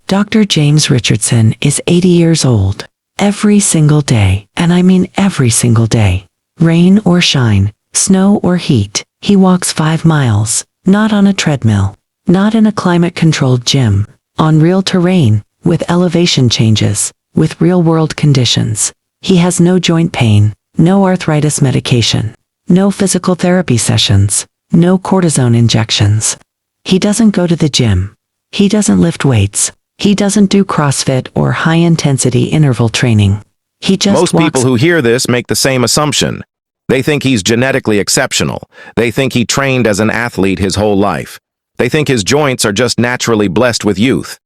Dr. James Richardson is 80 years old. Every single day, and I mean every single day, rain or shine, snow or heat, he walks 5 miles, not on a treadmill, not in a climate-controlled gym, on real terrain, with elevation changes, with real-world conditions. He has no joint pain, no arthritis medication, no physical therapy sessions, no cortisone injections. He doesn't go to the gym. He doesn't lift weights. He doesn't do CrossFit or high-intensity interval training. He just Most walks. people who hear this make the same assumption. They think he's genetically exceptional. They think he trained as an athlete his whole life. They think his joints are just naturally blessed with youth.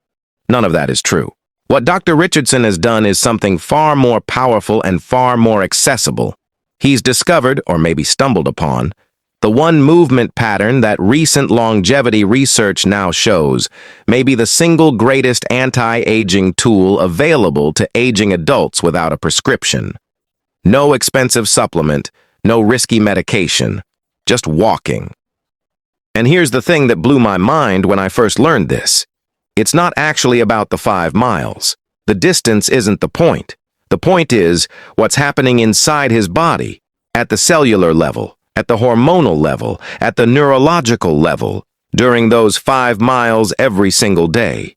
None of that is true. What Dr. Richardson has done is something far more powerful and far more accessible. He's discovered, or maybe stumbled upon, the one movement pattern that recent longevity research now shows may be the single greatest anti-aging tool available to aging adults without a prescription. No expensive supplement, no risky medication, just walking. And here's the thing that blew my mind when I first learned this. It's not actually about the 5 miles. The distance isn't the point. The point is what's happening inside his body, at the cellular level, at the hormonal level, at the neurological level, during those 5 miles every single day.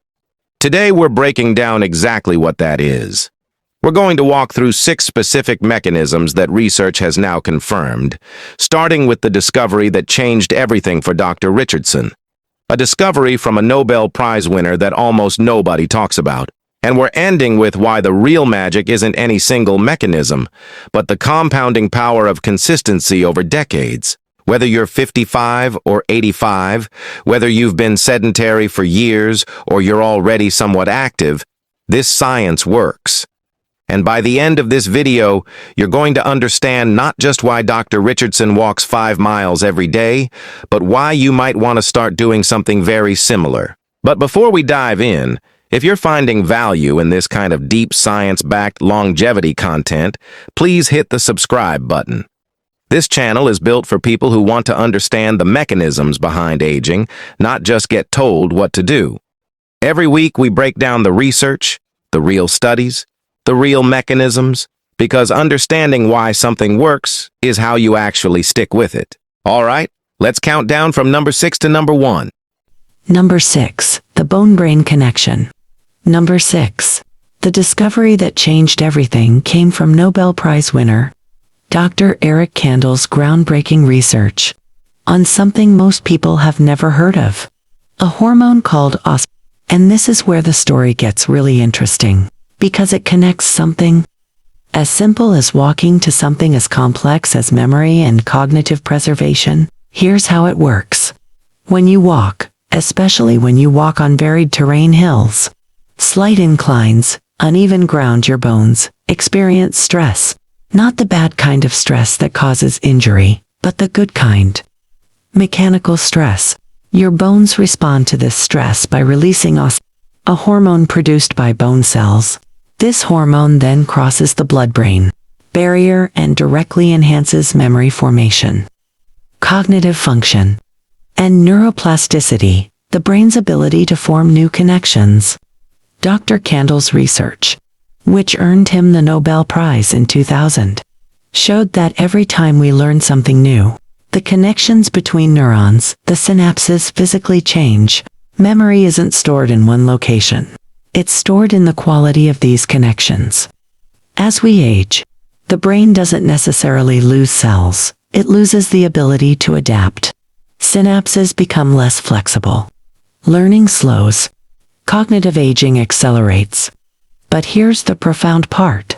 Today we're breaking down exactly what that is. We're going to walk through 6 specific mechanisms that research has now confirmed, starting with the discovery that changed everything for Dr. Richardson. A discovery from a Nobel Prize winner that almost nobody talks about. And we're ending with why the real magic isn't any single mechanism, but the compounding power of consistency over decades. Whether you're 55 or 85, whether you've been sedentary for years or you're already somewhat active, this science works. And by the end of this video, you're going to understand not just why Dr. Richardson walks 5 miles every day, but why you might want to start doing something very similar. But before we dive in, if you're finding value in this kind of deep science-backed longevity content, please hit the subscribe button. This channel is built for people who want to understand the mechanisms behind aging, not just get told what to do. Every week we break down the research, the real studies, the real mechanisms, because understanding why something works is how you actually stick with it. All right, let's count down from number 6 to number 1. Number 6, the bone-brain connection. Number 6, the discovery that changed everything came from Nobel Prize winner Dr. Eric Kandel's groundbreaking research on something most people have never heard of, a hormone called osteocalcin. And this is where the story gets really interesting, because it connects something as simple as walking to something as complex as memory and cognitive preservation. Here's how it works. When you walk, especially when you walk on varied terrain, hills, slight inclines, uneven ground, your bones experience stress. Not the bad kind of stress that causes injury, but the good kind. Mechanical stress. Your bones respond to this stress by releasing osteocalcin, a hormone produced by bone cells. This hormone then crosses the blood-brain barrier and directly enhances memory formation, cognitive function, and neuroplasticity, the brain's ability to form new connections. Dr. Kandel's research, which earned him the Nobel Prize in 2000, showed that every time we learn something new, the connections between neurons, the synapses, physically change. Memory isn't stored in one location. It's stored in the quality of these connections. As we age, the brain doesn't necessarily lose cells, it loses the ability to adapt. Synapses become less flexible. Learning slows. Cognitive aging accelerates. But here's the profound part.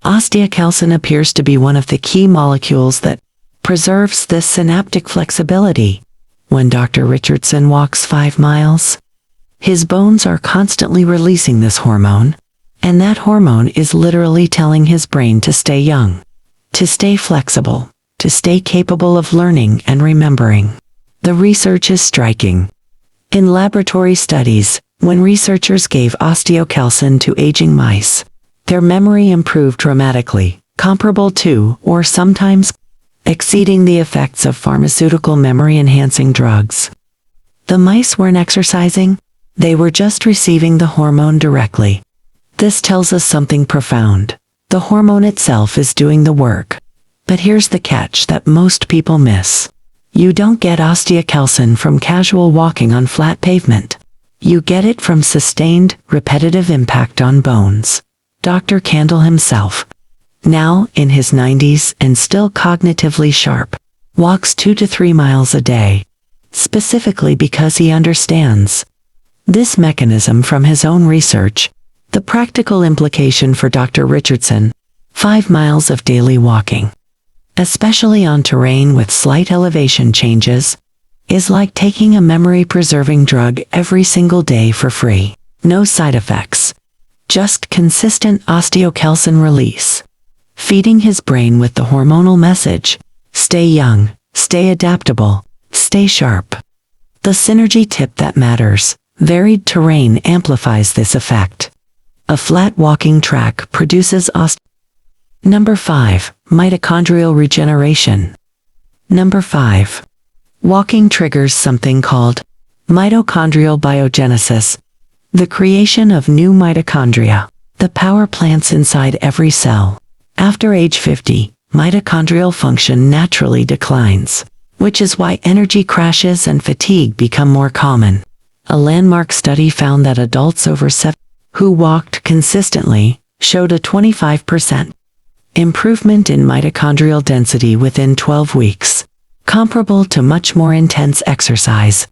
Osteocalcin appears to be one of the key molecules that preserves this synaptic flexibility. When Dr. Richardson walks 5 miles, his bones are constantly releasing this hormone, and that hormone is literally telling his brain to stay young, to stay flexible, to stay capable of learning and remembering. The research is striking. In laboratory studies, when researchers gave osteocalcin to aging mice, their memory improved dramatically, comparable to, or sometimes exceeding the effects of pharmaceutical memory-enhancing drugs. The mice weren't exercising, They were just receiving the hormone directly. This tells us something profound. The hormone itself is doing the work. But here's the catch that most people miss. You don't get osteocalcin from casual walking on flat pavement. You get it from sustained, repetitive impact on bones. Dr. Candle himself, now in his 90s and still cognitively sharp, walks 2 to 3 miles a day, specifically because he understands this mechanism from his own research. The practical implication for Dr. Richardson: 5 miles of daily walking, especially on terrain with slight elevation changes, is like taking a memory-preserving drug every single day for free. No side effects. Just consistent osteocalcin release. Feeding his brain with the hormonal message: stay young, stay adaptable, stay sharp. The synergy tip that matters: varied terrain amplifies this effect. A flat walking track produces Number 5. Mitochondrial regeneration. Number 5. Walking triggers something called mitochondrial biogenesis, the creation of new mitochondria, the power plants inside every cell. After age 50, mitochondrial function naturally declines, which is why energy crashes and fatigue become more common. A landmark study found that adults over 70 who walked consistently showed a 25% improvement in mitochondrial density within 12 weeks, comparable to much more intense exercise.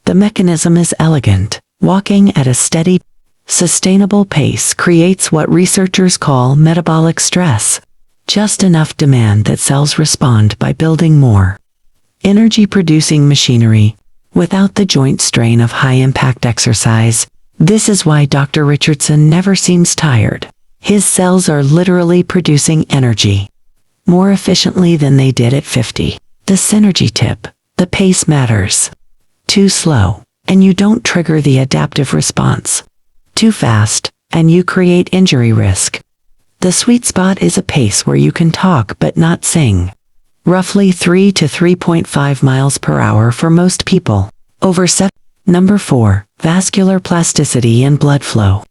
The mechanism is elegant. Walking at a steady, sustainable pace creates what researchers call metabolic stress, just enough demand that cells respond by building more energy-producing machinery, without the joint strain of high-impact exercise. This is why Dr. Richardson never seems tired. His cells are literally producing energy more efficiently than they did at 50. The synergy tip: the pace matters. Too slow, and you don't trigger the adaptive response. Too fast, and you create injury risk. The sweet spot is a pace where you can talk but not sing. Roughly 3 to 3.5 miles per hour for most people. Over 7. Number 4. Vascular plasticity and blood flow.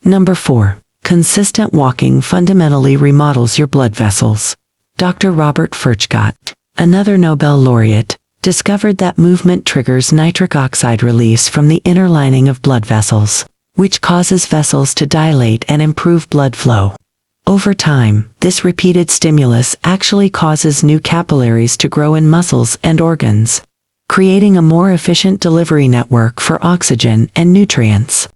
Number 4. Consistent walking fundamentally remodels your blood vessels. Dr. Robert Furchgott, another Nobel laureate, discovered that movement triggers nitric oxide release from the inner lining of blood vessels, which causes vessels to dilate and improve blood flow. Over time, this repeated stimulus actually causes new capillaries to grow in muscles and organs, creating a more efficient delivery network for oxygen and nutrients.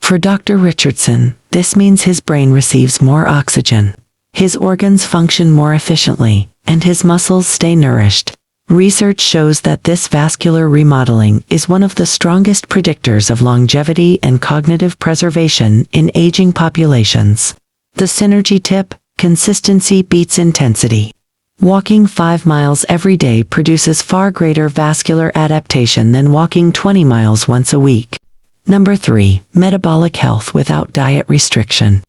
For Dr. Richardson, this means his brain receives more oxygen, his organs function more efficiently, and his muscles stay nourished. Research shows that this vascular remodeling is one of the strongest predictors of longevity and cognitive preservation in aging populations. The synergy tip: consistency beats intensity. Walking 5 miles every day produces far greater vascular adaptation than walking 20 miles once a week. Number 3. Metabolic health without diet restriction.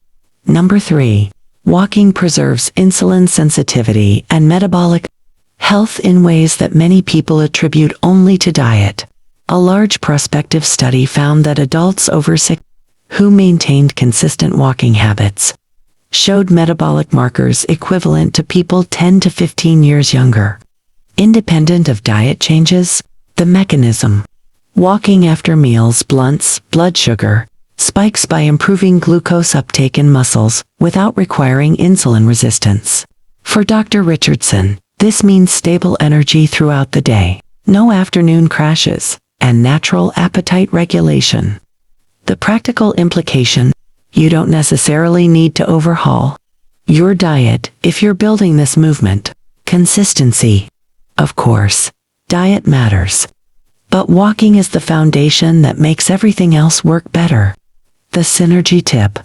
Number 3. Walking preserves insulin sensitivity and metabolic health in ways that many people attribute only to diet. A large prospective study found that adults over 60 who maintained consistent walking habits showed metabolic markers equivalent to people 10 to 15 years younger. Independent of diet changes, the mechanism: walking after meals blunts blood sugar spikes by improving glucose uptake in muscles without requiring insulin resistance. For Dr. Richardson, this means stable energy throughout the day, no afternoon crashes, and natural appetite regulation. The practical implication: you don't necessarily need to overhaul your diet if you're building this movement. Consistency. Of course, diet matters, but walking is the foundation that makes everything else work better. The synergy tip: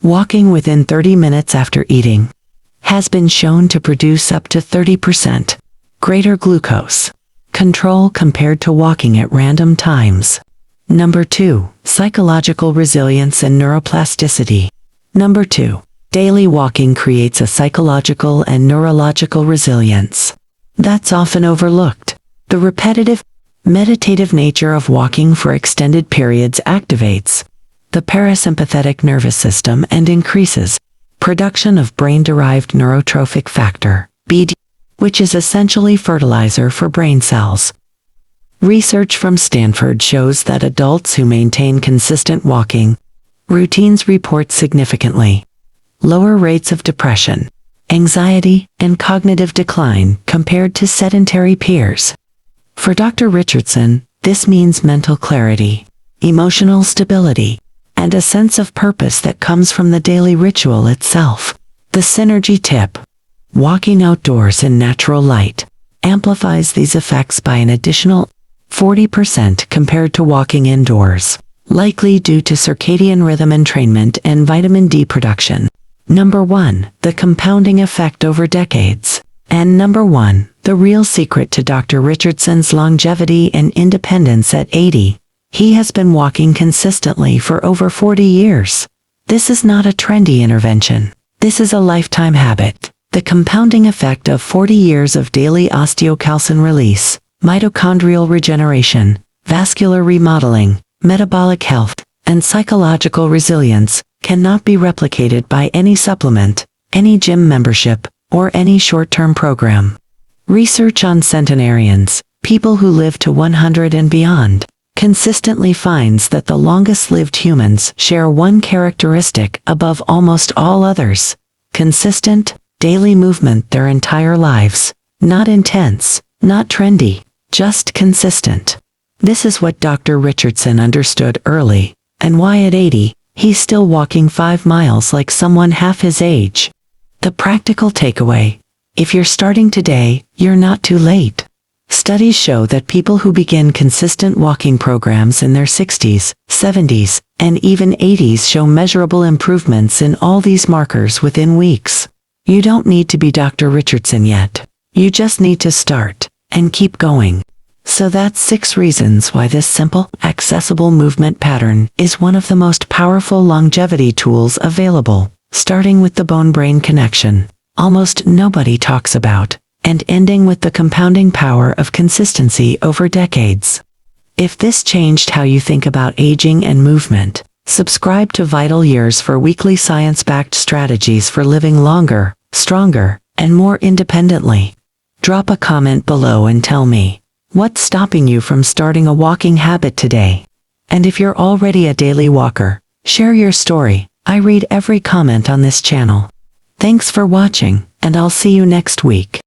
walking within 30 minutes after eating has been shown to produce up to 30% greater glucose control compared to walking at random times. Number 2. Psychological resilience and neuroplasticity. Number 2. Daily walking creates a psychological and neurological resilience that's often overlooked. The repetitive, Meditative nature of walking for extended periods activates the parasympathetic nervous system and increases production of brain-derived neurotrophic factor, BD, which is essentially fertilizer for brain cells. Research from Stanford shows that adults who maintain consistent walking routines report significantly lower rates of depression, anxiety, and cognitive decline compared to sedentary peers. For Dr. Richardson, this means mental clarity, emotional stability, and a sense of purpose that comes from the daily ritual itself. The synergy tip: walking outdoors in natural light amplifies these effects by an additional 40% compared to walking indoors, likely due to circadian rhythm entrainment and vitamin D production. Number 1. The compounding effect over decades. And number 1. The real secret to Dr. Richardson's longevity and independence at 80. He has been walking consistently for over 40 years. This is not a trendy intervention. This is a lifetime habit. The compounding effect of 40 years of daily osteocalcin release, mitochondrial regeneration, vascular remodeling, metabolic health, and psychological resilience cannot be replicated by any supplement, any gym membership, or any short-term program. Research on centenarians, people who live to 100 and beyond, consistently finds that the longest-lived humans share one characteristic above almost all others: consistent, daily movement their entire lives. Not intense, not trendy, just consistent. This is what Dr. Richardson understood early, and why at 80, he's still walking 5 miles like someone half his age. The practical takeaway: if you're starting today, you're not too late. Studies show that people who begin consistent walking programs in their 60s, 70s, and even 80s show measurable improvements in all these markers within weeks. You don't need to be Dr. Richardson yet. You just need to start and keep going. So that's 6 reasons why this simple, accessible movement pattern is one of the most powerful longevity tools available, starting with the bone-brain connection, almost nobody talks about, and ending with the compounding power of consistency over decades. If this changed how you think about aging and movement, subscribe to Vital Years for weekly science-backed strategies for living longer, stronger, and more independently. Drop a comment below and tell me, what's stopping you from starting a walking habit today? And if you're already a daily walker, share your story. I read every comment on this channel. Thanks for watching, and I'll see you next week.